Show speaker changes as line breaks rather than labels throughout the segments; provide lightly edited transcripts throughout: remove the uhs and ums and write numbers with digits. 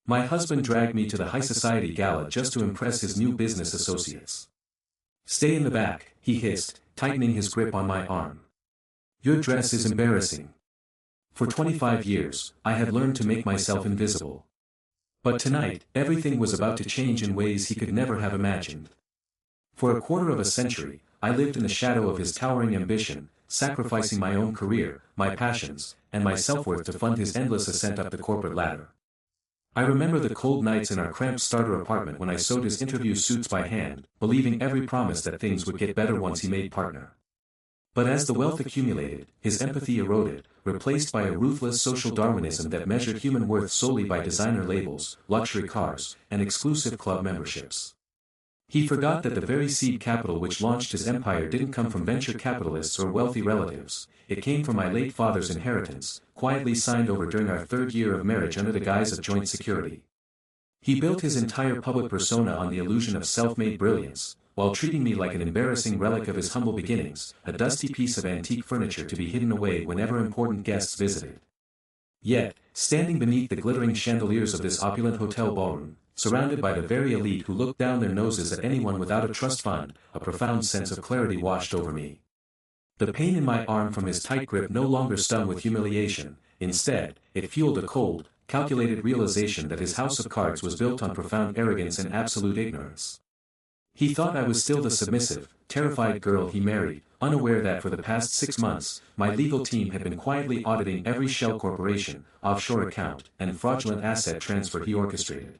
My husband dragged me to the high society gala just to impress his new business associates. "Stay in the back," he hissed, tightening his grip on my arm. "Your dress is embarrassing." For 25 years, I had learned to make myself invisible. But tonight, everything was about to change in ways he could never have imagined. For a quarter of a century, I lived in the shadow of his towering ambition, sacrificing my own career, my passions, and my self-worth to fund his endless ascent up the corporate ladder. I remember the cold nights in our cramped starter apartment when I sewed his interview suits by hand, believing every promise that things would get better once he made partner. But as the wealth accumulated, his empathy eroded, replaced by a ruthless social Darwinism that measured human worth solely by designer labels, luxury cars, and exclusive club memberships. He forgot that the very seed capital which launched his empire didn't come from venture capitalists or wealthy relatives. It came from my late father's inheritance, quietly signed over during our third year of marriage under the guise of joint security. He built his entire public persona on the illusion of self-made brilliance, while treating me like an embarrassing relic of his humble beginnings, a dusty piece of antique furniture to be hidden away whenever important guests visited. Yet, standing beneath the glittering chandeliers of this opulent hotel ballroom, surrounded by the very elite who looked down their noses at anyone without a trust fund, a profound sense of clarity washed over me. The pain in my arm from his tight grip no longer stung with humiliation. Instead, it fueled a cold, calculated realization that his house of cards was built on profound arrogance and absolute ignorance. He thought I was still the submissive, terrified girl he married, unaware that for the past 6 months, my legal team had been quietly auditing every shell corporation, offshore account, and fraudulent asset transfer he orchestrated.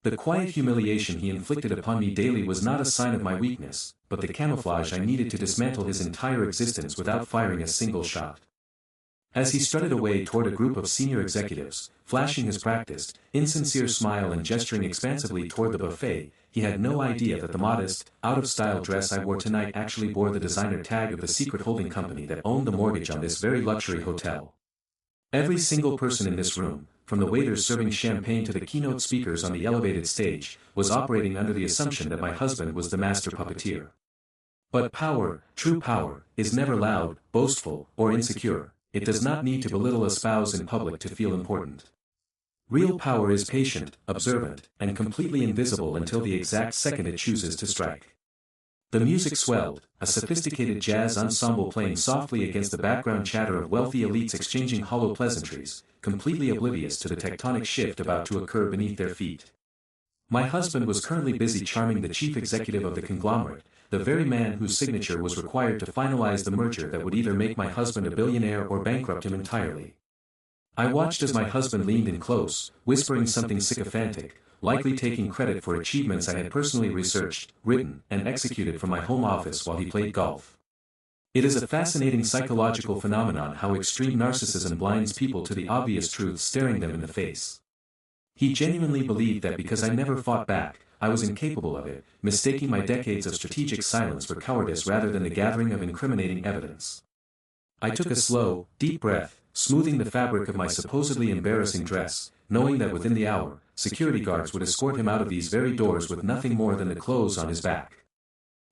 The quiet humiliation he inflicted upon me daily was not a sign of my weakness, but the camouflage I needed to dismantle his entire existence without firing a single shot. As he strutted away toward a group of senior executives, flashing his practiced, insincere smile and gesturing expansively toward the buffet, he had no idea that the modest, out-of-style dress I wore tonight actually bore the designer tag of the secret holding company that owned the mortgage on this very luxury hotel. Every single person in this room, from the waiters serving champagne to the keynote speakers on the elevated stage, was operating under the assumption that my husband was the master puppeteer. But power, true power, is never loud, boastful, or insecure. It does not need to belittle a spouse in public to feel important. Real power is patient, observant, and completely invisible until the exact second it chooses to strike. The music swelled, a sophisticated jazz ensemble playing softly against the background chatter of wealthy elites exchanging hollow pleasantries, completely oblivious to the tectonic shift about to occur beneath their feet. My husband was currently busy charming the chief executive of the conglomerate, the very man whose signature was required to finalize the merger that would either make my husband a billionaire or bankrupt him entirely. I watched as my husband leaned in close, whispering something sycophantic, likely taking credit for achievements I had personally researched, written, and executed from my home office while he played golf. It is a fascinating psychological phenomenon how extreme narcissism blinds people to the obvious truth staring them in the face. He genuinely believed that because I never fought back, I was incapable of it, mistaking my decades of strategic silence for cowardice rather than the gathering of incriminating evidence. I took a slow, deep breath, smoothing the fabric of my supposedly embarrassing dress, knowing that within the hour, security guards would escort him out of these very doors with nothing more than the clothes on his back.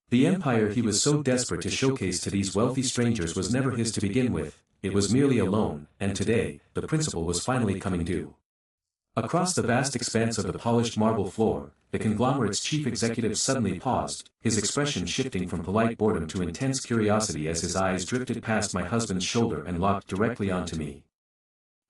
The empire he was so desperate to showcase to these wealthy strangers was never his to begin with, it was merely a loan, and today, the principal was finally coming due. Across the vast expanse of the polished marble floor, the conglomerate's chief executive suddenly paused, his expression shifting from polite boredom to intense curiosity as his eyes drifted past my husband's shoulder and locked directly onto me.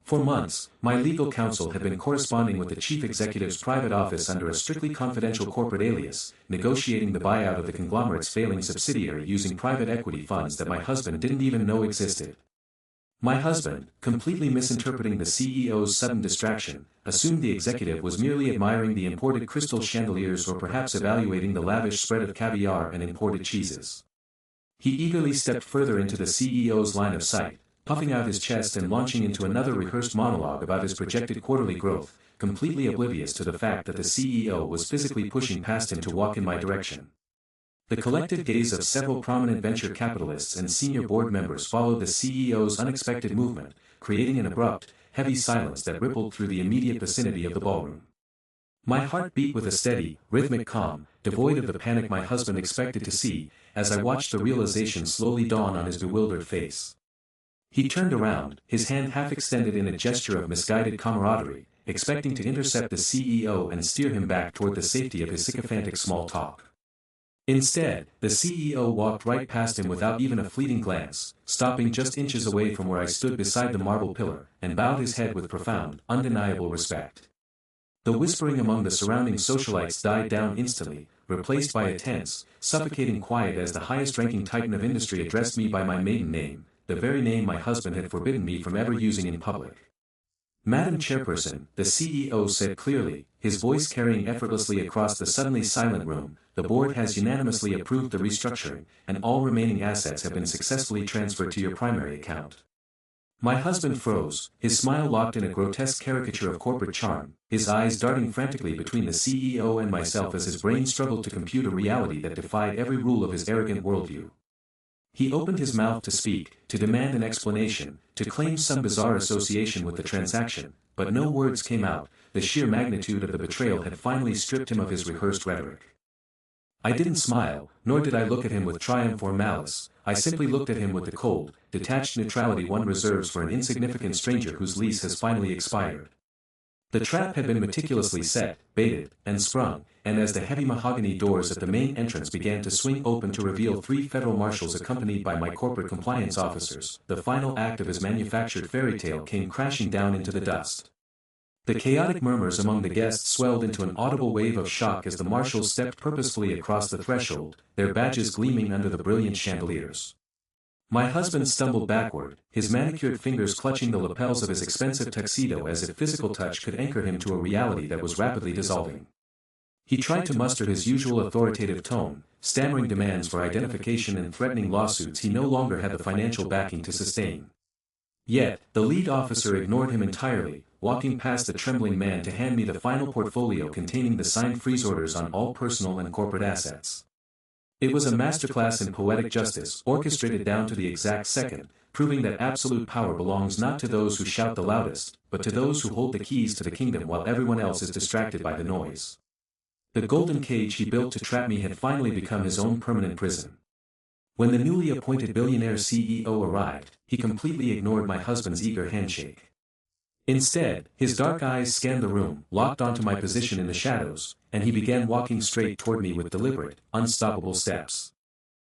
For months, my legal counsel had been corresponding with the chief executive's private office under a strictly confidential corporate alias, negotiating the buyout of the conglomerate's failing subsidiary using private equity funds that my husband didn't even know existed. My husband, completely misinterpreting the CEO's sudden distraction, assumed the executive was merely admiring the imported crystal chandeliers or perhaps evaluating the lavish spread of caviar and imported cheeses. He eagerly stepped further into the CEO's line of sight, puffing out his chest and launching into another rehearsed monologue about his projected quarterly growth, completely oblivious to the fact that the CEO was physically pushing past him to walk in my direction. The collective gaze of several prominent venture capitalists and senior board members followed the CEO's unexpected movement, creating an abrupt, heavy silence that rippled through the immediate vicinity of the ballroom. My heart beat with a steady, rhythmic calm, devoid of the panic my husband expected to see, as I watched the realization slowly dawn on his bewildered face. He turned around, his hand half extended in a gesture of misguided camaraderie, expecting to intercept the CEO and steer him back toward the safety of his sycophantic small talk. Instead, the CEO walked right past him without even a fleeting glance, stopping just inches away from where I stood beside the marble pillar, and bowed his head with profound, undeniable respect. The whispering among the surrounding socialites died down instantly, replaced by a tense, suffocating quiet as the highest-ranking titan of industry addressed me by my maiden name, the very name my husband had forbidden me from ever using in public. "Madam Chairperson," the CEO said clearly, his voice carrying effortlessly across the suddenly silent room, "the board has unanimously approved the restructuring, and all remaining assets have been successfully transferred to your primary account." My husband froze, his smile locked in a grotesque caricature of corporate charm, his eyes darting frantically between the CEO and myself as his brain struggled to compute a reality that defied every rule of his arrogant worldview. He opened his mouth to speak, to demand an explanation, to claim some bizarre association with the transaction, but no words came out. The sheer magnitude of the betrayal had finally stripped him of his rehearsed rhetoric. I didn't smile, nor did I look at him with triumph or malice. I simply looked at him with the cold, detached neutrality one reserves for an insignificant stranger whose lease has finally expired. The trap had been meticulously set, baited, and sprung, and as the heavy mahogany doors at the main entrance began to swing open to reveal 3 federal marshals accompanied by my corporate compliance officers, the final act of his manufactured fairy tale came crashing down into the dust. The chaotic murmurs among the guests swelled into an audible wave of shock as the marshals stepped purposefully across the threshold, their badges gleaming under the brilliant chandeliers. My husband stumbled backward, his manicured fingers clutching the lapels of his expensive tuxedo as if physical touch could anchor him to a reality that was rapidly dissolving. He tried to muster his usual authoritative tone, stammering demands for identification and threatening lawsuits he no longer had the financial backing to sustain. Yet, the lead officer ignored him entirely, walking past the trembling man to hand me the final portfolio containing the signed freeze orders on all personal and corporate assets. It was a masterclass in poetic justice, orchestrated down to the exact second, proving that absolute power belongs not to those who shout the loudest, but to those who hold the keys to the kingdom while everyone else is distracted by the noise. The golden cage he built to trap me had finally become his own permanent prison. When the newly appointed billionaire CEO arrived, he completely ignored my husband's eager handshake. Instead, his dark eyes scanned the room, locked onto my position in the shadows, and he began walking straight toward me with deliberate, unstoppable steps.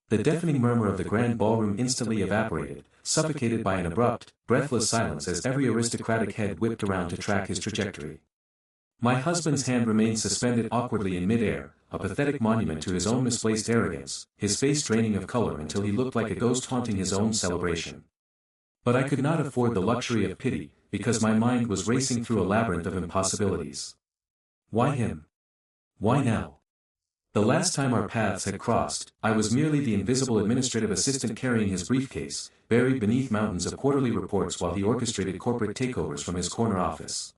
The deafening murmur of the grand ballroom instantly evaporated, suffocated by an abrupt, breathless silence as every aristocratic head whipped around to track his trajectory. My husband's hand remained suspended awkwardly in midair, a pathetic monument to his own misplaced arrogance, his face draining of color until he looked like a ghost haunting his own celebration. But I could not afford the luxury of pity, because my mind was racing through a labyrinth of impossibilities. Why him? Why now? The last time our paths had crossed, I was merely the invisible administrative assistant carrying his briefcase, buried beneath mountains of quarterly reports while he orchestrated corporate takeovers from his corner office.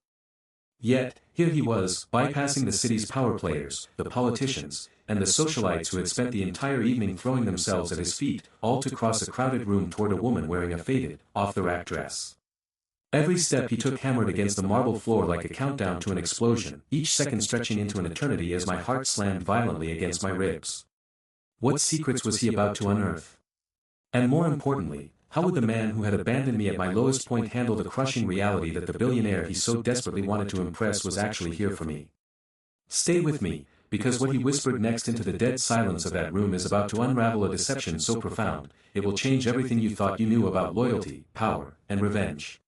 Yet, here he was, bypassing the city's power players, the politicians, and the socialites who had spent the entire evening throwing themselves at his feet, all to cross a crowded room toward a woman wearing a faded, off-the-rack dress. Every step he took hammered against the marble floor like a countdown to an explosion, each second stretching into an eternity as my heart slammed violently against my ribs. What secrets was he about to unearth? And more importantly, how would the man who had abandoned me at my lowest point handle the crushing reality that the billionaire he so desperately wanted to impress was actually here for me? Stay with me, because what he whispered next into the dead silence of that room is about to unravel a deception so profound, it will change everything you thought you knew about loyalty, power, and revenge.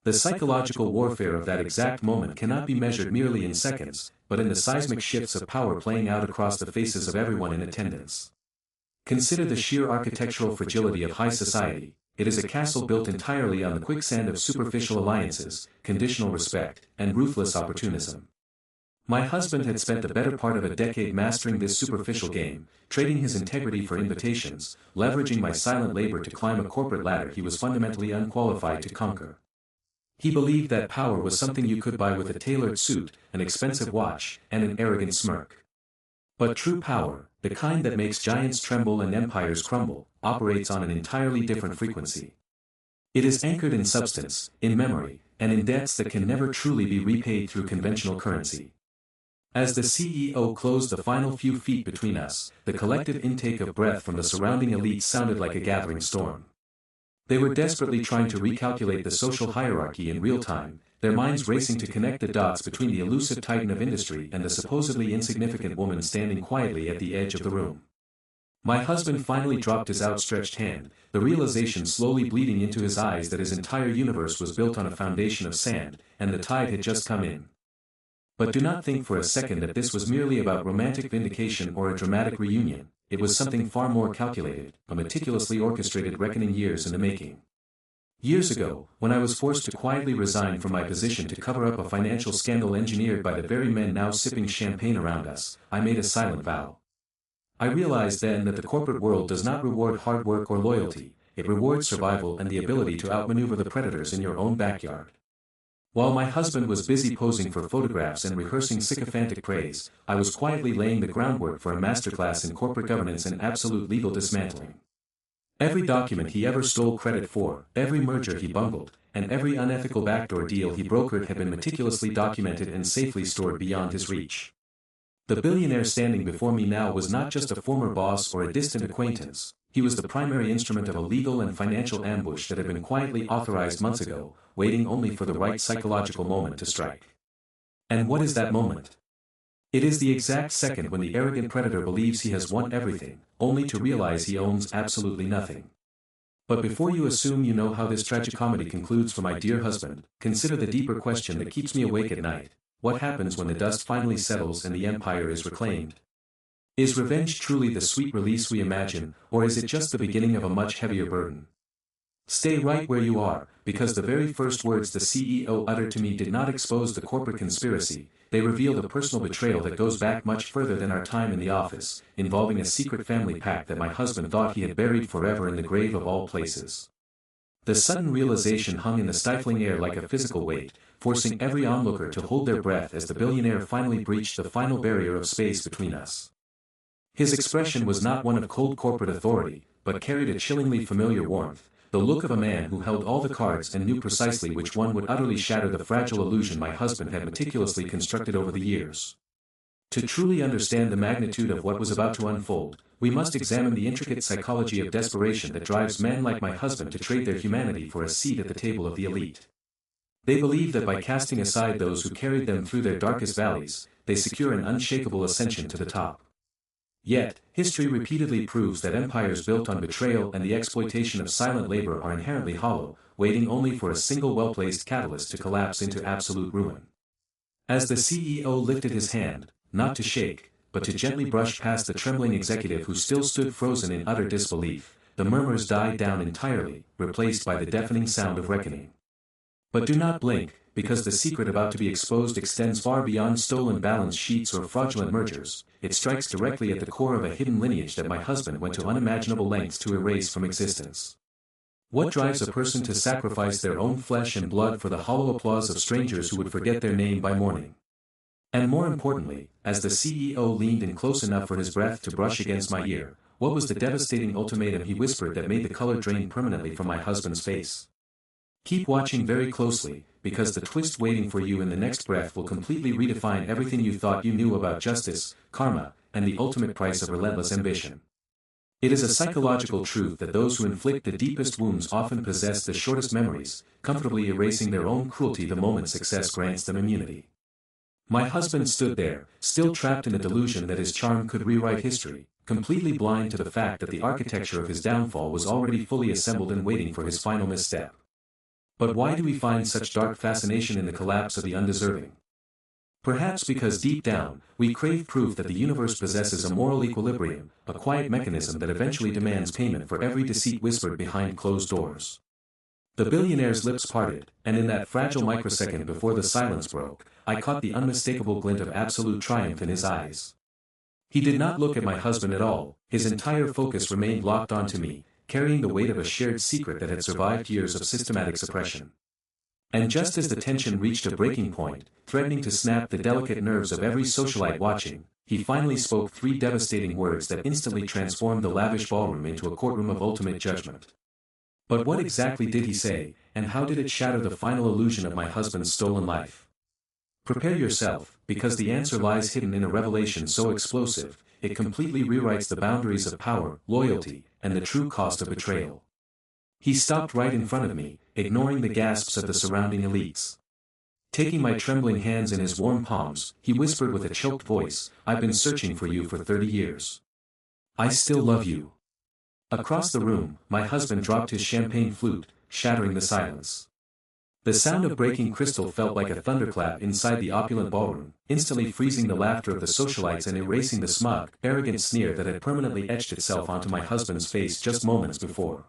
The psychological warfare of that exact moment cannot be measured merely in seconds, but in the seismic shifts of power playing out across the faces of everyone in attendance. Consider the sheer architectural fragility of high society. It is a castle built entirely on the quicksand of superficial alliances, conditional respect, and ruthless opportunism. My husband had spent the better part of a decade mastering this superficial game, trading his integrity for invitations, leveraging my silent labor to climb a corporate ladder he was fundamentally unqualified to conquer. He believed that power was something you could buy with a tailored suit, an expensive watch, and an arrogant smirk. But true power, the kind that makes giants tremble and empires crumble, operates on an entirely different frequency. It is anchored in substance, in memory, and in debts that can never truly be repaid through conventional currency. As the CEO closed the final few feet between us, the collective intake of breath from the surrounding elite sounded like a gathering storm. They were desperately trying to recalculate the social hierarchy in real time, their minds racing to connect the dots between the elusive titan of industry and the supposedly insignificant woman standing quietly at the edge of the room. My husband finally dropped his outstretched hand, the realization slowly bleeding into his eyes that his entire universe was built on a foundation of sand, and the tide had just come in. But do not think for a second that this was merely about romantic vindication or a dramatic reunion. It was something far more calculated, a meticulously orchestrated reckoning years in the making. Years ago, when I was forced to quietly resign from my position to cover up a financial scandal engineered by the very men now sipping champagne around us, I made a silent vow. I realized then that the corporate world does not reward hard work or loyalty, it rewards survival and the ability to outmaneuver the predators in your own backyard. While my husband was busy posing for photographs and rehearsing sycophantic praise, I was quietly laying the groundwork for a masterclass in corporate governance and absolute legal dismantling. Every document he ever stole credit for, every merger he bungled, and every unethical backdoor deal he brokered had been meticulously documented and safely stored beyond his reach. The billionaire standing before me now was not just a former boss or a distant acquaintance, he was the primary instrument of a legal and financial ambush that had been quietly authorized months ago, waiting only for the right psychological moment to strike. And what is that moment? It is the exact second when the arrogant predator believes he has won everything, only to realize he owns absolutely nothing. But before you assume you know how this tragicomedy concludes for my dear husband, consider the deeper question that keeps me awake at night. What happens when the dust finally settles and the empire is reclaimed? Is revenge truly the sweet release we imagine, or is it just the beginning of a much heavier burden? Stay right where you are, because the very first words the CEO uttered to me did not expose the corporate conspiracy, they revealed a personal betrayal that goes back much further than our time in the office, involving a secret family pact that my husband thought he had buried forever in the grave of all places. The sudden realization hung in the stifling air like a physical weight, forcing every onlooker to hold their breath as the billionaire finally breached the final barrier of space between us. His expression was not one of cold corporate authority, but carried a chillingly familiar warmth, the look of a man who held all the cards and knew precisely which one would utterly shatter the fragile illusion my husband had meticulously constructed over the years. To truly understand the magnitude of what was about to unfold, we must examine the intricate psychology of desperation that drives men like my husband to trade their humanity for a seat at the table of the elite. They believe that by casting aside those who carried them through their darkest valleys, they secure an unshakable ascension to the top. Yet, history repeatedly proves that empires built on betrayal and the exploitation of silent labor are inherently hollow, waiting only for a single well-placed catalyst to collapse into absolute ruin. As the CEO lifted his hand, not to shake, but to gently brush past the trembling executive who still stood frozen in utter disbelief, the murmurs died down entirely, replaced by the deafening sound of reckoning. But do not blink, because the secret about to be exposed extends far beyond stolen balance sheets or fraudulent mergers. It strikes directly at the core of a hidden lineage that my husband went to unimaginable lengths to erase from existence. What drives a person to sacrifice their own flesh and blood for the hollow applause of strangers who would forget their name by morning? And more importantly, as the CEO leaned in close enough for his breath to brush against my ear, what was the devastating ultimatum he whispered that made the color drain permanently from my husband's face? Keep watching very closely, because the twist waiting for you in the next breath will completely redefine everything you thought you knew about justice, karma, and the ultimate price of relentless ambition. It is a psychological truth that those who inflict the deepest wounds often possess the shortest memories, comfortably erasing their own cruelty the moment success grants them immunity. My husband stood there, still trapped in the delusion that his charm could rewrite history, completely blind to the fact that the architecture of his downfall was already fully assembled and waiting for his final misstep. But why do we find such dark fascination in the collapse of the undeserving? Perhaps because deep down, we crave proof that the universe possesses a moral equilibrium, a quiet mechanism that eventually demands payment for every deceit whispered behind closed doors. The billionaire's lips parted, and in that fragile microsecond before the silence broke, I caught the unmistakable glint of absolute triumph in his eyes. He did not look at my husband at all, his entire focus remained locked onto me, carrying the weight of a shared secret that had survived years of systematic suppression. And just as the tension reached a breaking point, threatening to snap the delicate nerves of every socialite watching, he finally spoke three devastating words that instantly transformed the lavish ballroom into a courtroom of ultimate judgment. But what exactly did he say, and how did it shatter the final illusion of my husband's stolen life? Prepare yourself, because the answer lies hidden in a revelation so explosive, it completely rewrites the boundaries of power, loyalty, and the true cost of betrayal. He stopped right in front of me, ignoring the gasps of the surrounding elites. Taking my trembling hands in his warm palms, he whispered with a choked voice, "I've been searching for you for 30 years. I still love you." Across the room, my husband dropped his champagne flute, shattering the silence. The sound of breaking crystal felt like a thunderclap inside the opulent ballroom, instantly freezing the laughter of the socialites and erasing the smug, arrogant sneer that had permanently etched itself onto my husband's face just moments before.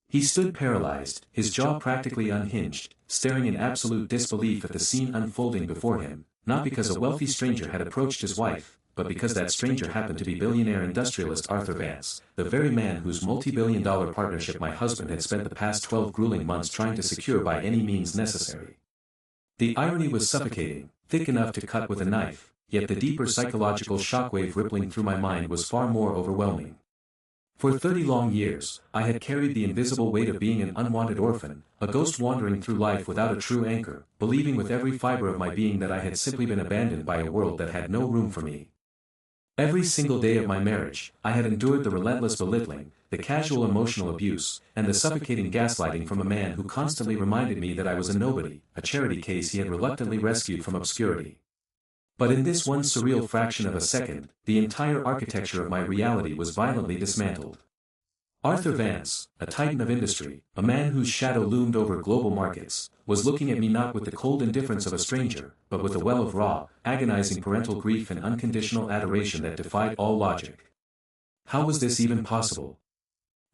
He stood paralyzed, his jaw practically unhinged, staring in absolute disbelief at the scene unfolding before him, not because a wealthy stranger had approached his wife, but because that stranger happened to be billionaire industrialist Arthur Vance, the very man whose multi-billion-dollar partnership my husband had spent the past 12 grueling months trying to secure by any means necessary. The irony was suffocating, thick enough to cut with a knife, yet the deeper psychological shockwave rippling through my mind was far more overwhelming. For 30 long years, I had carried the invisible weight of being an unwanted orphan, a ghost wandering through life without a true anchor, believing with every fiber of my being that I had simply been abandoned by a world that had no room for me. Every single day of my marriage, I had endured the relentless belittling, the casual emotional abuse, and the suffocating gaslighting from a man who constantly reminded me that I was a nobody, a charity case he had reluctantly rescued from obscurity. But in this one surreal fraction of a second, the entire architecture of my reality was violently dismantled. Arthur Vance, a titan of industry, a man whose shadow loomed over global markets, was looking at me not with the cold indifference of a stranger, but with a well of raw, agonizing parental grief and unconditional adoration that defied all logic. How was this even possible?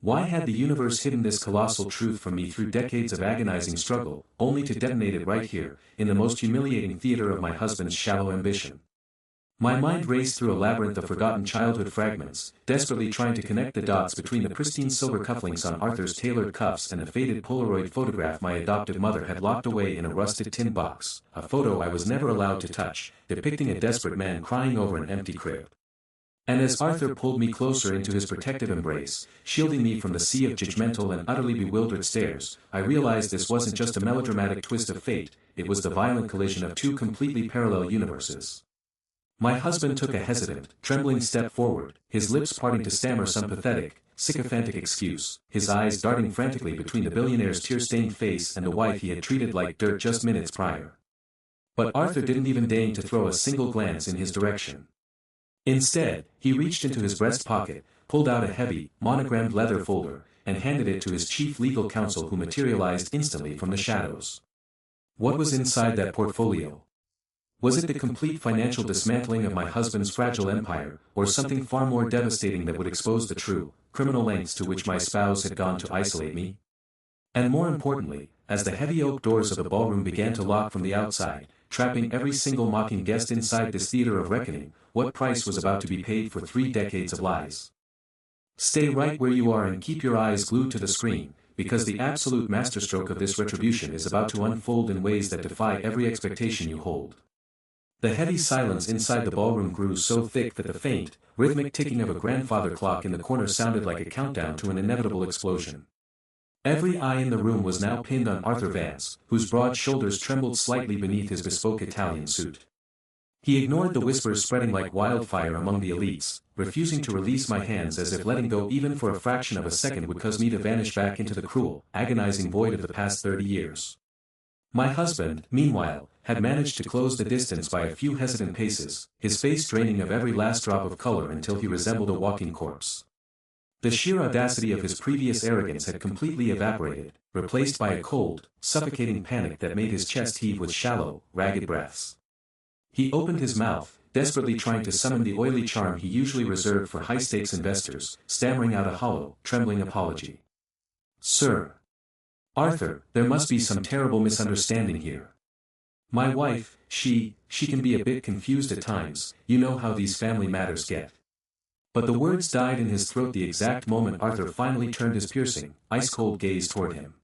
Why had the universe hidden this colossal truth from me through decades of agonizing struggle, only to detonate it right here, in the most humiliating theater of my husband's shallow ambition? My mind raced through a labyrinth of forgotten childhood fragments, desperately trying to connect the dots between the pristine silver cufflinks on Arthur's tailored cuffs and the faded Polaroid photograph my adoptive mother had locked away in a rusted tin box, a photo I was never allowed to touch, depicting a desperate man crying over an empty crib. And as Arthur pulled me closer into his protective embrace, shielding me from the sea of judgmental and utterly bewildered stares, I realized this wasn't just a melodramatic twist of fate, it was the violent collision of two completely parallel universes. My husband took a hesitant, trembling step forward, his lips parting to stammer some pathetic, sycophantic excuse, his eyes darting frantically between the billionaire's tear-stained face and the wife he had treated like dirt just minutes prior. But Arthur didn't even deign to throw a single glance in his direction. Instead, he reached into his breast pocket, pulled out a heavy, monogrammed leather folder, and handed it to his chief legal counsel who materialized instantly from the shadows. What was inside that portfolio? Was it the complete financial dismantling of my husband's fragile empire, or something far more devastating that would expose the true, criminal lengths to which my spouse had gone to isolate me? And more importantly, as the heavy oak doors of the ballroom began to lock from the outside, trapping every single mocking guest inside this theater of reckoning, what price was about to be paid for 3 decades of lies? Stay right where you are and keep your eyes glued to the screen, because the absolute masterstroke of this retribution is about to unfold in ways that defy every expectation you hold. The heavy silence inside the ballroom grew so thick that the faint, rhythmic ticking of a grandfather clock in the corner sounded like a countdown to an inevitable explosion. Every eye in the room was now pinned on Arthur Vance, whose broad shoulders trembled slightly beneath his bespoke Italian suit. He ignored the whispers spreading like wildfire among the elites, refusing to release my hands as if letting go even for a fraction of a second would cause me to vanish back into the cruel, agonizing void of the past 30 years. My husband, meanwhile, had managed to close the distance by a few hesitant paces, his face draining of every last drop of color until he resembled a walking corpse. The sheer audacity of his previous arrogance had completely evaporated, replaced by a cold, suffocating panic that made his chest heave with shallow, ragged breaths. He opened his mouth, desperately trying to summon the oily charm he usually reserved for high-stakes investors, stammering out a hollow, trembling apology. "Sir. Arthur, there must be some terrible misunderstanding here. My wife, she can be a bit confused at times, you know how these family matters get." But the words died in his throat the exact moment Arthur finally turned his piercing, ice-cold gaze toward him.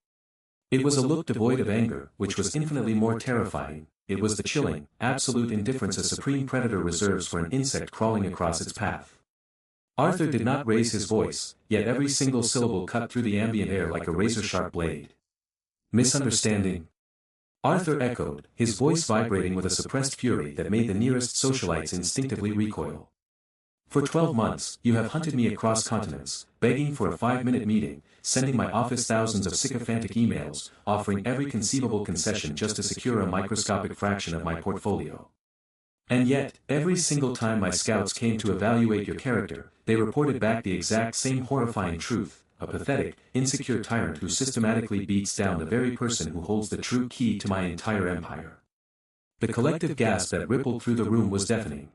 It was a look devoid of anger, which was infinitely more terrifying. It was the chilling, absolute indifference a supreme predator reserves for an insect crawling across its path. Arthur did not raise his voice, yet every single syllable cut through the ambient air like a razor-sharp blade. "Misunderstanding?" Arthur echoed, his voice vibrating with a suppressed fury that made the nearest socialites instinctively recoil. For 12 months, you have hunted me across continents, begging for a 5-minute meeting, sending my office thousands of sycophantic emails, offering every conceivable concession just to secure a microscopic fraction of my portfolio. And yet, every single time my scouts came to evaluate your character, they reported back the exact same horrifying truth: a pathetic, insecure tyrant who systematically beats down the very person who holds the true key to my entire empire. The collective gasp that rippled through the room was deafening.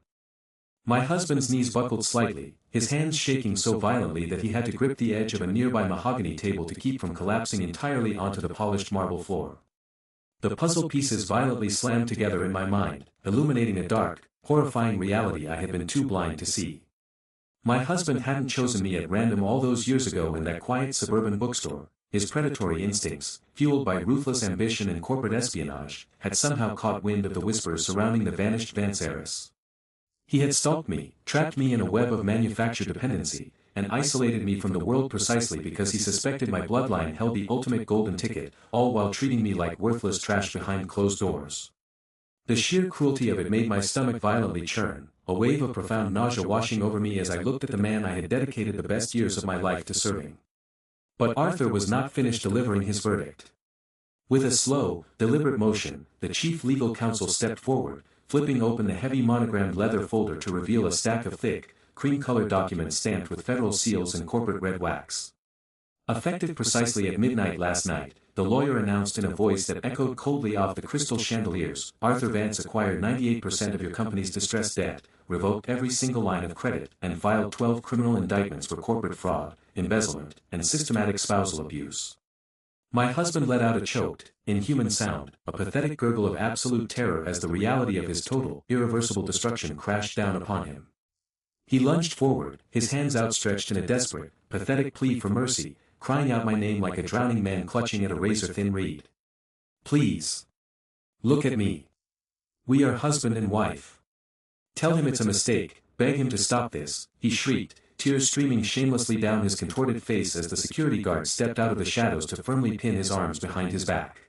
My husband's knees buckled slightly, his hands shaking so violently that he had to grip the edge of a nearby mahogany table to keep from collapsing entirely onto the polished marble floor. The puzzle pieces violently slammed together in my mind, illuminating a dark, horrifying reality I had been too blind to see. My husband hadn't chosen me at random all those years ago in that quiet suburban bookstore. His predatory instincts, fueled by ruthless ambition and corporate espionage, had somehow caught wind of the whispers surrounding the vanished Vance heiress. He had stalked me, trapped me in a web of manufactured dependency, and isolated me from the world precisely because he suspected my bloodline held the ultimate golden ticket, all while treating me like worthless trash behind closed doors. The sheer cruelty of it made my stomach violently churn, a wave of profound nausea washing over me as I looked at the man I had dedicated the best years of my life to serving. But Arthur was not finished delivering his verdict. With a slow, deliberate motion, the chief legal counsel stepped forward, flipping open the heavy monogrammed leather folder to reveal a stack of thick, cream-colored documents stamped with federal seals and corporate red wax. Effective precisely at midnight last night, the lawyer announced in a voice that echoed coldly off the crystal chandeliers, Arthur Vance acquired 98% of your company's distressed debt, revoked every single line of credit, and filed 12 criminal indictments for corporate fraud, embezzlement, and systematic spousal abuse. My husband let out a choked, inhuman sound, a pathetic gurgle of absolute terror as the reality of his total, irreversible destruction crashed down upon him. He lunged forward, his hands outstretched in a desperate, pathetic plea for mercy, crying out my name like a drowning man clutching at a razor-thin reed. Please. Look at me. We are husband and wife. Tell him it's a mistake, beg him to stop this, he shrieked, tears streaming shamelessly down his contorted face as the security guard stepped out of the shadows to firmly pin his arms behind his back.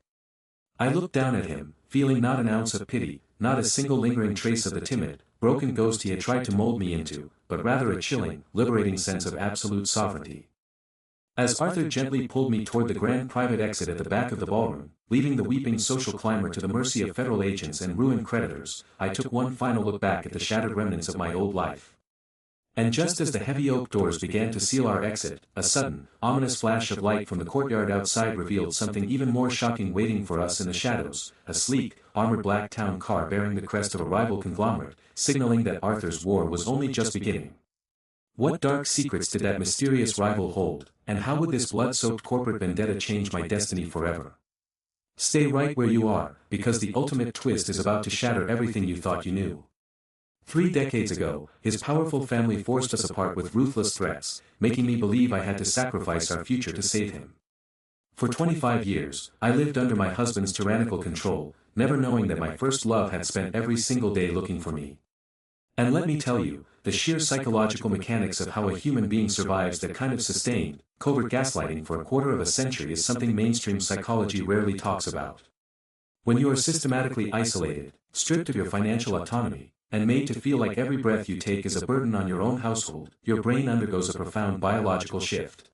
I looked down at him, feeling not an ounce of pity, not a single lingering trace of the timid, broken ghost he had tried to mold me into, but rather a chilling, liberating sense of absolute sovereignty. As Arthur gently pulled me toward the grand private exit at the back of the ballroom, leaving the weeping social climber to the mercy of federal agents and ruined creditors, I took one final look back at the shattered remnants of my old life. And just as the heavy oak doors began to seal our exit, a sudden, ominous flash of light from the courtyard outside revealed something even more shocking waiting for us in the shadows, a sleek, armored black town car bearing the crest of a rival conglomerate, signaling that Arthur's war was only just beginning. What dark secrets did that mysterious rival hold, and how would this blood-soaked corporate vendetta change my destiny forever? Stay right where you are, because the ultimate twist is about to shatter everything you thought you knew. 3 decades ago, his powerful family forced us apart with ruthless threats, making me believe I had to sacrifice our future to save him. For 25 years, I lived under my husband's tyrannical control, never knowing that my first love had spent every single day looking for me. And let me tell you, the sheer psychological mechanics of how a human being survives that kind of sustained, covert gaslighting for a quarter of a century is something mainstream psychology rarely talks about. When you are systematically isolated, stripped of your financial autonomy, and made to feel like every breath you take is a burden on your own household, your brain undergoes a profound biological shift.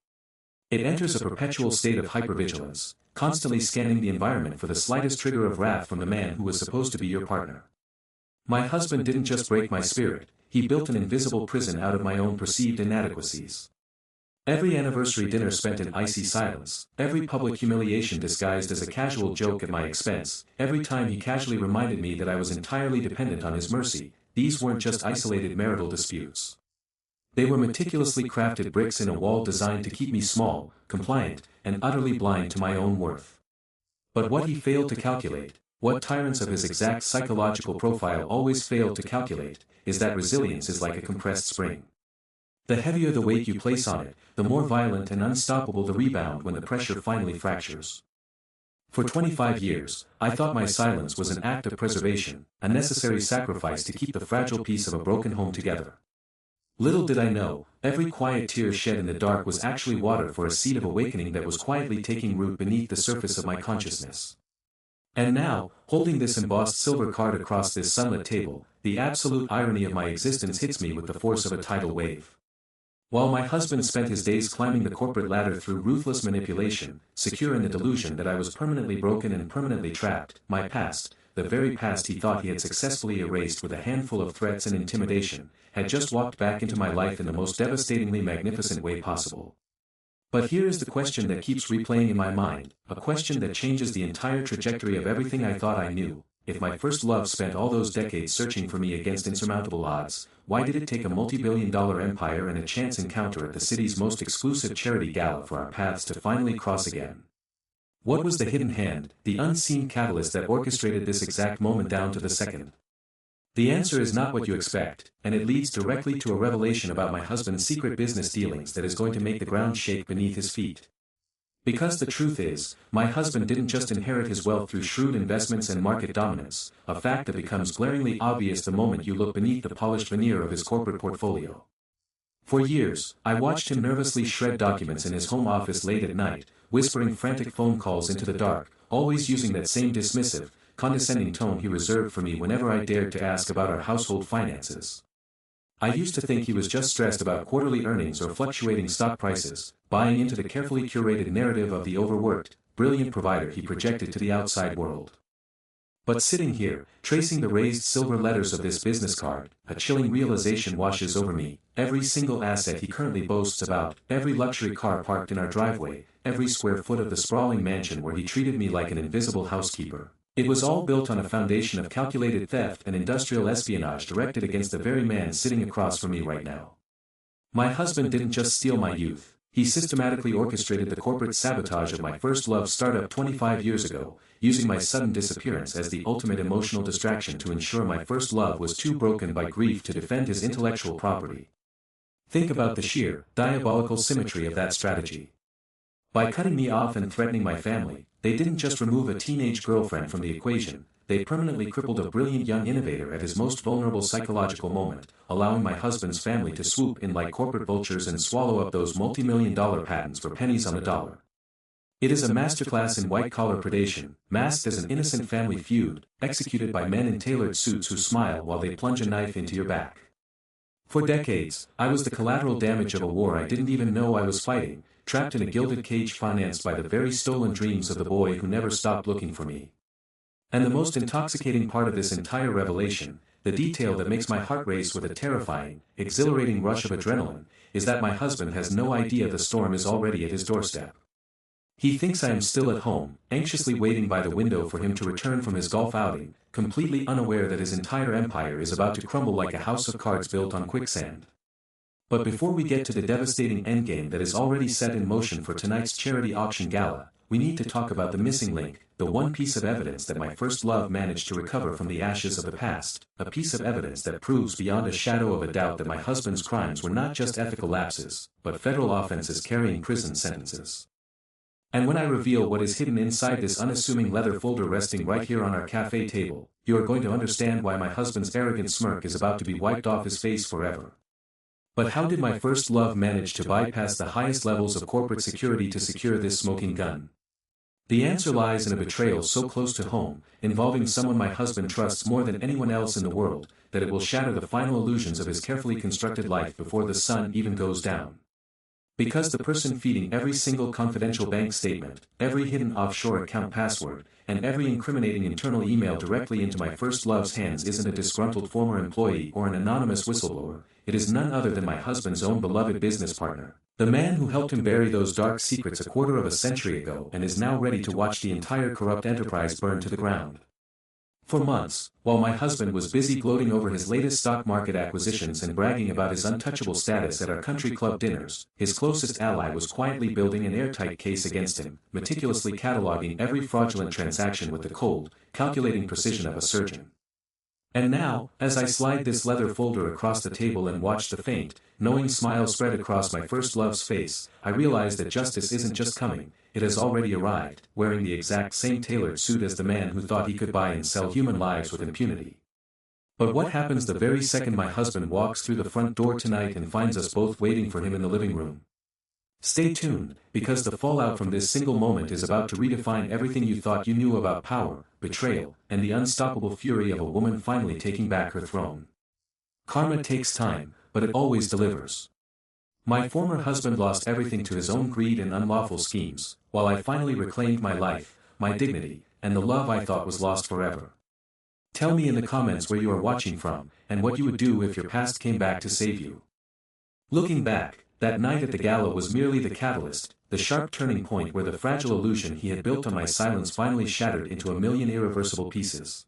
It enters a perpetual state of hypervigilance, constantly scanning the environment for the slightest trigger of wrath from the man who was supposed to be your partner. My husband didn't just break my spirit, he built an invisible prison out of my own perceived inadequacies. Every anniversary dinner spent in icy silence, every public humiliation disguised as a casual joke at my expense, every time he casually reminded me that I was entirely dependent on his mercy, these weren't just isolated marital disputes. They were meticulously crafted bricks in a wall designed to keep me small, compliant, and utterly blind to my own worth. But what he failed to calculate, what tyrants of his exact psychological profile always failed to calculate, is that resilience is like a compressed spring. The heavier the weight you place on it, the more violent and unstoppable the rebound when the pressure finally fractures. For 25 years, I thought my silence was an act of preservation, a necessary sacrifice to keep the fragile piece of a broken home together. Little did I know, every quiet tear shed in the dark was actually water for a seed of awakening that was quietly taking root beneath the surface of my consciousness. And now, holding this embossed silver card across this sunlit table, the absolute irony of my existence hits me with the force of a tidal wave. While my husband spent his days climbing the corporate ladder through ruthless manipulation, secure in the delusion that I was permanently broken and permanently trapped, my past, the very past he thought he had successfully erased with a handful of threats and intimidation, had just walked back into my life in the most devastatingly magnificent way possible. But here is the question that keeps replaying in my mind, a question that changes the entire trajectory of everything I thought I knew. If my first love spent all those decades searching for me against insurmountable odds, why did it take a multi-billion-dollar empire and a chance encounter at the city's most exclusive charity gala for our paths to finally cross again? What was the hidden hand, the unseen catalyst that orchestrated this exact moment down to the second? The answer is not what you expect, and it leads directly to a revelation about my husband's secret business dealings that is going to make the ground shake beneath his feet. Because the truth is, my husband didn't just inherit his wealth through shrewd investments and market dominance, a fact that becomes glaringly obvious the moment you look beneath the polished veneer of his corporate portfolio. For years, I watched him nervously shred documents in his home office late at night, whispering frantic phone calls into the dark, always using that same dismissive, condescending tone he reserved for me whenever I dared to ask about our household finances. I used to think he was just stressed about quarterly earnings or fluctuating stock prices, buying into the carefully curated narrative of the overworked, brilliant provider he projected to the outside world. But sitting here, tracing the raised silver letters of this business card, a chilling realization washes over me: every single asset he currently boasts about, every luxury car parked in our driveway, every square foot of the sprawling mansion where he treated me like an invisible housekeeper. It was all built on a foundation of calculated theft and industrial espionage directed against the very man sitting across from me right now. My husband didn't just steal my youth, he systematically orchestrated the corporate sabotage of my first love startup 25 years ago, using my sudden disappearance as the ultimate emotional distraction to ensure my first love was too broken by grief to defend his intellectual property. Think about the sheer, diabolical symmetry of that strategy. By cutting me off and threatening my family, they didn't just remove a teenage girlfriend from the equation, they permanently crippled a brilliant young innovator at his most vulnerable psychological moment, allowing my husband's family to swoop in like corporate vultures and swallow up those multi-million-dollar patents for pennies on the dollar. It is a masterclass in white-collar predation, masked as an innocent family feud, executed by men in tailored suits who smile while they plunge a knife into your back. For decades, I was the collateral damage of a war I didn't even know I was fighting, trapped in a gilded cage financed by the very stolen dreams of the boy who never stopped looking for me. And the most intoxicating part of this entire revelation, the detail that makes my heart race with a terrifying, exhilarating rush of adrenaline, is that my husband has no idea the storm is already at his doorstep. He thinks I am still at home, anxiously waiting by the window for him to return from his golf outing, completely unaware that his entire empire is about to crumble like a house of cards built on quicksand. But before we get to the devastating endgame that is already set in motion for tonight's charity auction gala, we need to talk about the missing link, the one piece of evidence that my first love managed to recover from the ashes of the past, a piece of evidence that proves beyond a shadow of a doubt that my husband's crimes were not just ethical lapses, but federal offenses carrying prison sentences. And when I reveal what is hidden inside this unassuming leather folder resting right here on our cafe table, you are going to understand why my husband's arrogant smirk is about to be wiped off his face forever. But how did my first love manage to bypass the highest levels of corporate security to secure this smoking gun? The answer lies in a betrayal so close to home, involving someone my husband trusts more than anyone else in the world, that it will shatter the final illusions of his carefully constructed life before the sun even goes down. Because the person feeding every single confidential bank statement, every hidden offshore account password, and every incriminating internal email directly into my first love's hands isn't a disgruntled former employee or an anonymous whistleblower, it is none other than my husband's own beloved business partner, the man who helped him bury those dark secrets a quarter of a century ago and is now ready to watch the entire corrupt enterprise burn to the ground. For months, while my husband was busy gloating over his latest stock market acquisitions and bragging about his untouchable status at our country club dinners, his closest ally was quietly building an airtight case against him, meticulously cataloging every fraudulent transaction with the cold, calculating precision of a surgeon. And now, as I slide this leather folder across the table and watch the faint, knowing smile spread across my first love's face, I realize that justice isn't just coming, it has already arrived, wearing the exact same tailored suit as the man who thought he could buy and sell human lives with impunity. But what happens the very second my husband walks through the front door tonight and finds us both waiting for him in the living room? Stay tuned, because the fallout from this single moment is about to redefine everything you thought you knew about power, betrayal, and the unstoppable fury of a woman finally taking back her throne. Karma takes time, but it always delivers. My former husband lost everything to his own greed and unlawful schemes, while I finally reclaimed my life, my dignity, and the love I thought was lost forever. Tell me in the comments where you are watching from, and what you would do if your past came back to save you. Looking back, that night at the gala was merely the catalyst, the sharp turning point where the fragile illusion he had built on my silence finally shattered into a million irreversible pieces.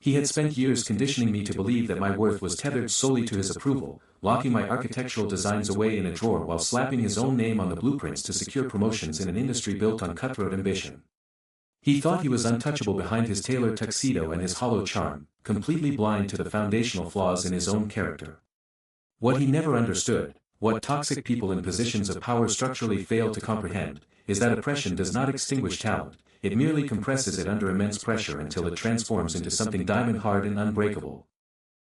He had spent years conditioning me to believe that my worth was tethered solely to his approval, locking my architectural designs away in a drawer while slapping his own name on the blueprints to secure promotions in an industry built on cutthroat ambition. He thought he was untouchable behind his tailored tuxedo and his hollow charm, completely blind to the foundational flaws in his own character. What he never understood, what toxic people in positions of power structurally fail to comprehend, is that oppression does not extinguish talent, it merely compresses it under immense pressure until it transforms into something diamond-hard and unbreakable.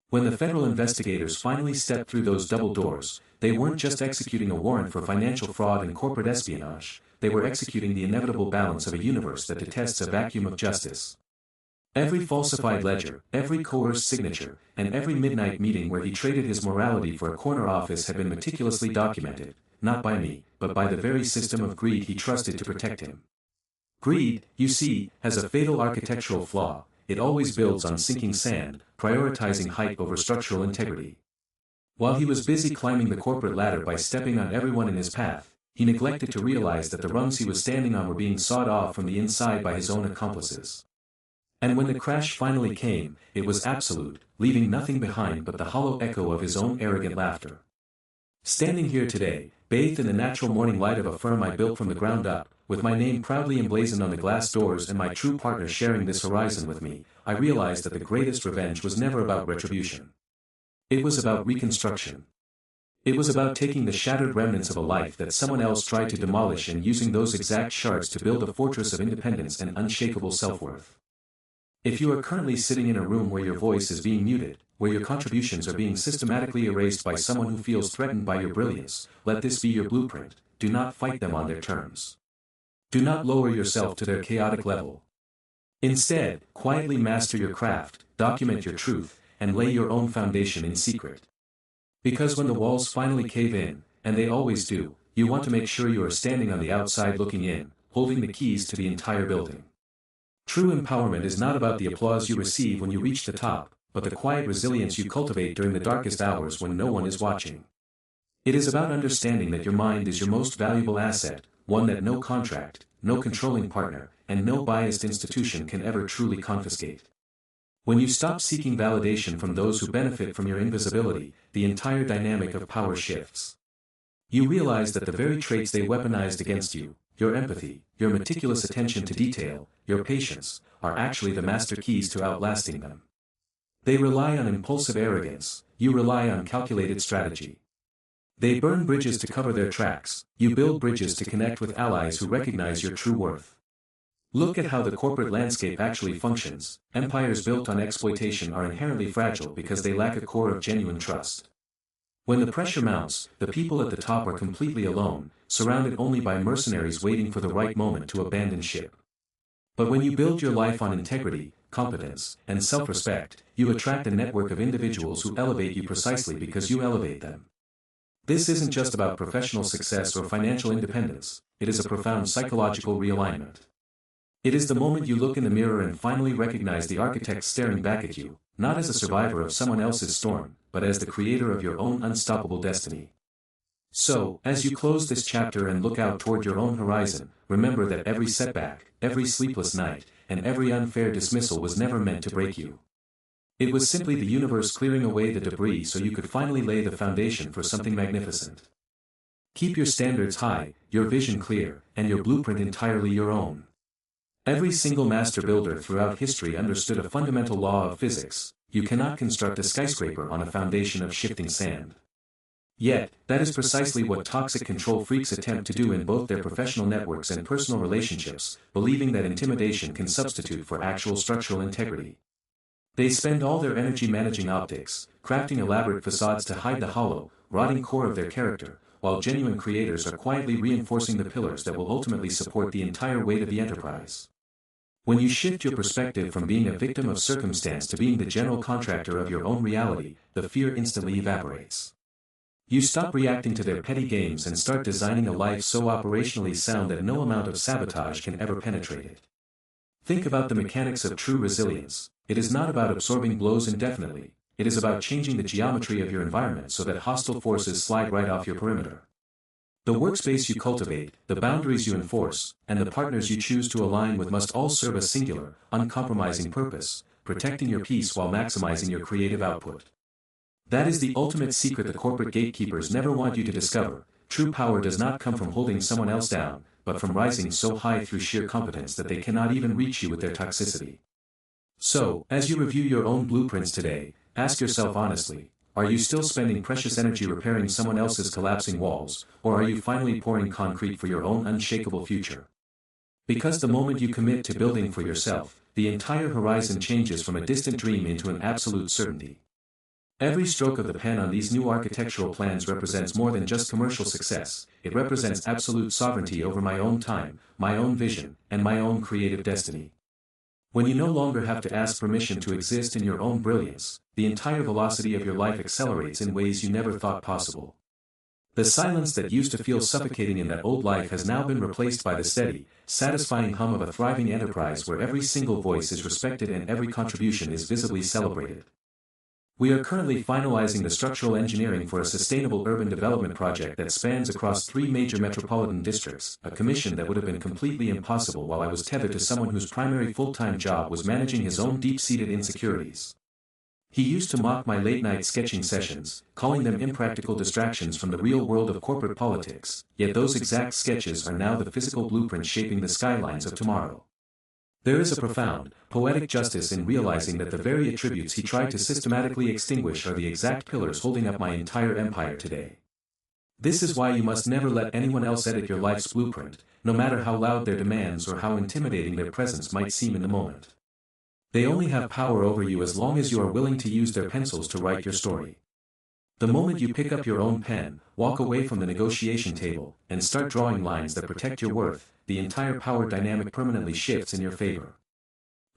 When the federal investigators finally stepped through those double doors, they weren't just executing a warrant for financial fraud and corporate espionage, they were executing the inevitable balance of a universe that detests a vacuum of justice. Every falsified ledger, every coerced signature, and every midnight meeting where he traded his morality for a corner office had been meticulously documented, not by me, but by the very system of greed he trusted to protect him. Greed, you see, has a fatal architectural flaw. It always builds on sinking sand, prioritizing height over structural integrity. While he was busy climbing the corporate ladder by stepping on everyone in his path, he neglected to realize that the rungs he was standing on were being sawed off from the inside by his own accomplices. And when the crash finally came, it was absolute, leaving nothing behind but the hollow echo of his own arrogant laughter. Standing here today, bathed in the natural morning light of a firm I built from the ground up, with my name proudly emblazoned on the glass doors and my true partner sharing this horizon with me, I realized that the greatest revenge was never about retribution. It was about reconstruction. It was about taking the shattered remnants of a life that someone else tried to demolish and using those exact shards to build a fortress of independence and unshakable self-worth. If you are currently sitting in a room where your voice is being muted, where your contributions are being systematically erased by someone who feels threatened by your brilliance, let this be your blueprint. Do not fight them on their terms. Do not lower yourself to their chaotic level. Instead, quietly master your craft, document your truth, and lay your own foundation in secret. Because when the walls finally cave in, and they always do, you want to make sure you are standing on the outside looking in, holding the keys to the entire building. True empowerment is not about the applause you receive when you reach the top, but the quiet resilience you cultivate during the darkest hours when no one is watching. It is about understanding that your mind is your most valuable asset, one that no contract, no controlling partner, and no biased institution can ever truly confiscate. When you stop seeking validation from those who benefit from your invisibility, the entire dynamic of power shifts. You realize that the very traits they weaponized against you, your empathy, your meticulous attention to detail, your patience, are actually the master keys to outlasting them. They rely on impulsive arrogance, you rely on calculated strategy. They burn bridges to cover their tracks, you build bridges to connect with allies who recognize your true worth. Look at how the corporate landscape actually functions. Empires built on exploitation are inherently fragile because they lack a core of genuine trust. When the pressure mounts, the people at the top are completely alone, surrounded only by mercenaries waiting for the right moment to abandon ship. But when you build your life on integrity, competence, and self-respect, you attract a network of individuals who elevate you precisely because you elevate them. This isn't just about professional success or financial independence, it is a profound psychological realignment. It is the moment you look in the mirror and finally recognize the architect staring back at you, not as a survivor of someone else's storm, but as the creator of your own unstoppable destiny. So, as you close this chapter and look out toward your own horizon, remember that every setback, every sleepless night, and every unfair dismissal was never meant to break you. It was simply the universe clearing away the debris so you could finally lay the foundation for something magnificent. Keep your standards high, your vision clear, and your blueprint entirely your own. Every single master builder throughout history understood a fundamental law of physics: you cannot construct a skyscraper on a foundation of shifting sand. Yet, that is precisely what toxic control freaks attempt to do in both their professional networks and personal relationships, believing that intimidation can substitute for actual structural integrity. They spend all their energy managing optics, crafting elaborate facades to hide the hollow, rotting core of their character, while genuine creators are quietly reinforcing the pillars that will ultimately support the entire weight of the enterprise. When you shift your perspective from being a victim of circumstance to being the general contractor of your own reality, the fear instantly evaporates. You stop reacting to their petty games and start designing a life so operationally sound that no amount of sabotage can ever penetrate it. Think about the mechanics of true resilience. It is not about absorbing blows indefinitely, it is about changing the geometry of your environment so that hostile forces slide right off your perimeter. The workspace you cultivate, the boundaries you enforce, and the partners you choose to align with must all serve a singular, uncompromising purpose, protecting your peace while maximizing your creative output. That is the ultimate secret the corporate gatekeepers never want you to discover. True power does not come from holding someone else down, but from rising so high through sheer competence that they cannot even reach you with their toxicity. So, as you review your own blueprints today, ask yourself honestly, are you still spending precious energy repairing someone else's collapsing walls, or are you finally pouring concrete for your own unshakable future? Because the moment you commit to building for yourself, the entire horizon changes from a distant dream into an absolute certainty. Every stroke of the pen on these new architectural plans represents more than just commercial success, it represents absolute sovereignty over my own time, my own vision, and my own creative destiny. When you no longer have to ask permission to exist in your own brilliance, the entire velocity of your life accelerates in ways you never thought possible. The silence that used to feel suffocating in that old life has now been replaced by the steady, satisfying hum of a thriving enterprise where every single voice is respected and every contribution is visibly celebrated. We are currently finalizing the structural engineering for a sustainable urban development project that spans across 3 major metropolitan districts, a commission that would have been completely impossible while I was tethered to someone whose primary full-time job was managing his own deep-seated insecurities. He used to mock my late-night sketching sessions, calling them impractical distractions from the real world of corporate politics, yet those exact sketches are now the physical blueprint shaping the skylines of tomorrow. There is a profound, poetic justice in realizing that the very attributes he tried to systematically extinguish are the exact pillars holding up my entire empire today. This is why you must never let anyone else edit your life's blueprint, no matter how loud their demands or how intimidating their presence might seem in the moment. They only have power over you as long as you are willing to use their pencils to write your story. The moment you pick up your own pen, walk away from the negotiation table, and start drawing lines that protect your worth, the entire power dynamic permanently shifts in your favor.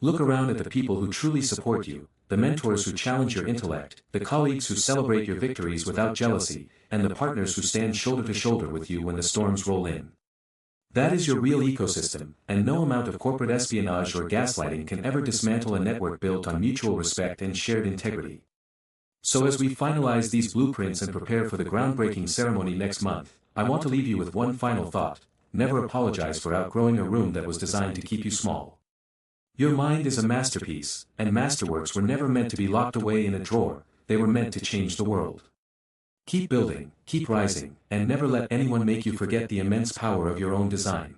Look around at the people who truly support you, the mentors who challenge your intellect, the colleagues who celebrate your victories without jealousy, and the partners who stand shoulder to shoulder with you when the storms roll in. That is your real ecosystem, and no amount of corporate espionage or gaslighting can ever dismantle a network built on mutual respect and shared integrity. So as we finalize these blueprints and prepare for the groundbreaking ceremony next month, I want to leave you with one final thought: never apologize for outgrowing a room that was designed to keep you small. Your mind is a masterpiece, and masterworks were never meant to be locked away in a drawer, they were meant to change the world. Keep building, keep rising, and never let anyone make you forget the immense power of your own design.